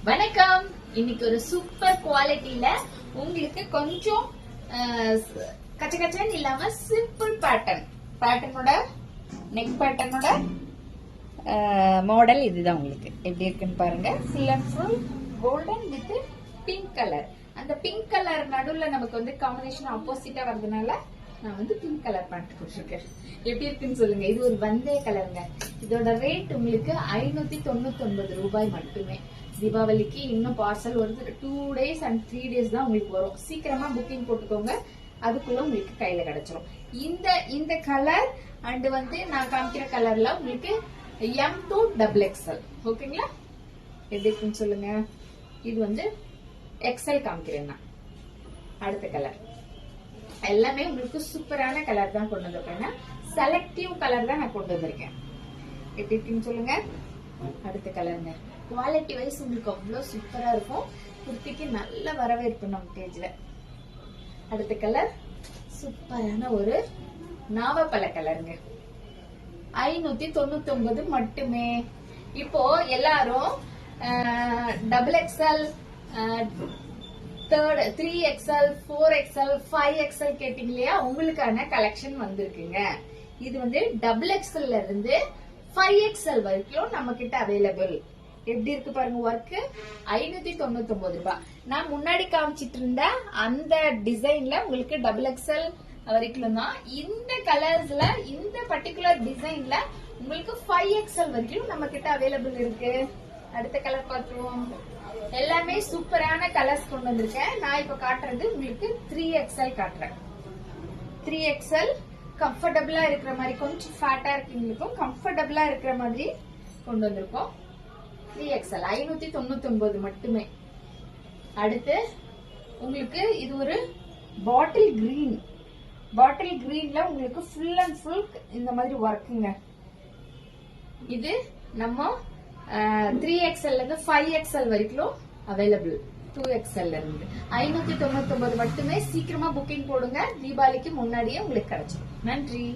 வணக்கம். இன்னைக்கு ஒரு சூப்பர் குவாலிட்டியில உங்களுக்கு கொஞ்சம் கச்ச கச்சன்னு இல்லாம சிம்பிள் பேட்டர்னோட நெக் பேட்டர்னோட மாடல் இதுதான். உங்களுக்கு எப்படி இருக்குன்னு பாருங்க. Full and full golden with pink colour. அந்த பிங்க் கலர் நடுவுல நமக்கு வந்து காம்பினேஷன் ஆப்போசிட்டா வர்றதுனால நான் வந்து பிங்க் கலர் பேண்ட் போட்டிருக்கேன். எப்படி இருக்குன்னு சொல்லுங்க. இது ஒரு வந்தே கலருங்க. இதோட ரேட் உங்களுக்கு 599 ரூபாய் மட்டுமே. தீபாவளிக்கு இன்னும் பார்சல் ஒரு 2 days and 3 days தான் உங்களுக்கு வரும். சீக்கிரமா புக்கிங் போட்டுக்கோங்க, அதுக்குள்ள உங்களுக்கு கையில கிடைச்சிரும். இந்த கலர் அண்ட் வந்து நான் காமிக்கிற கலர்ல உங்களுக்கு M to XXL. ஓகேங்களா? எப்படி இருக்குன்னு சொல்லுங்க. இது வந்து XL காமிக்கிறேன் நான். அடுத்த கலர் எல்லாமே உங்களுக்கு சூப்பரான கலர் தான் கொண்டு வந்திருக்கேன். செலக்டிவ் கலர் தான் நான் கொண்டு வந்திருக்கேன். எப்படி இருக்குன்னு சொல்லுங்க. அடுத்த கலருங்க. குவாலிட்டி வைஸ் உங்களுக்கு அவ்வளவு சூப்பரா இருக்கும். குர்த்திக்கு நல்ல வரவேற்பு நம்ம பேஜ்ல. அடுத்த கலர் சூப்பரான ஒரு நாவப்பழ கலருங்க. 599 மட்டுமே. இப்போ எல்லாரும் XXL 3XL 4XL 5XL கேட்டீங்க இல்லையா? உங்களுக்கான கலெக்ஷன் வந்திருக்குங்க. இது வந்து XXL இருந்து 5XL வரைக்கும் நம்ம கிட்ட அவைலபிள். எப்படி இருக்கு பாருங்க. ஒர்க் 599 ரூபாய். நான் முன்னாடி காமிச்சிட்டு இருந்த அந்த டிசைன்ல உங்களுக்கு XXL வரைக்கும் தான். இந்த கலர்ஸ்ல இந்த பர்டிகுலர் டிசைன்ல உங்களுக்கு 5XL வரைக்கும் நம்ம கிட்ட அவைலபிள் இருக்கு. அடுத்த கலர் பார்த்துருவோம். எல்லாமே சூப்பரான கலர்ஸ் கொண்டு வந்திருக்கேன். நான் இப்ப காட்டுறது உங்களுக்கு 3XL காட்டுறேன். 3XL கம்ஃபர்டபுளா இருக்கிற மாதிரி, கொஞ்சம் ஃபேட்டா இருக்கீங்களுக்கும் கம்ஃபர்டபுளா இருக்கிற மாதிரி கொண்டு வந்திருக்கோம். 3XL 599 மட்டுமே. அடுத்து உங்களுக்கு இது ஒரு பாட்டில் கிரீன்ல உங்களுக்கு ஃபுல் அண்ட் ஃபுல் இந்த மாதிரி ஒர்க்குங்க. இது நம்ம 3XL இருந்து 5XL வரைக்கும் அவைலபிள். 2XL இருந்து 599 மட்டுமே. சீக்கிரமா புக்கிங் போடுங்க. தீபாவளிக்கு முன்னாடியே உங்களுக்கு கிடைச்சிடும். நன்றி.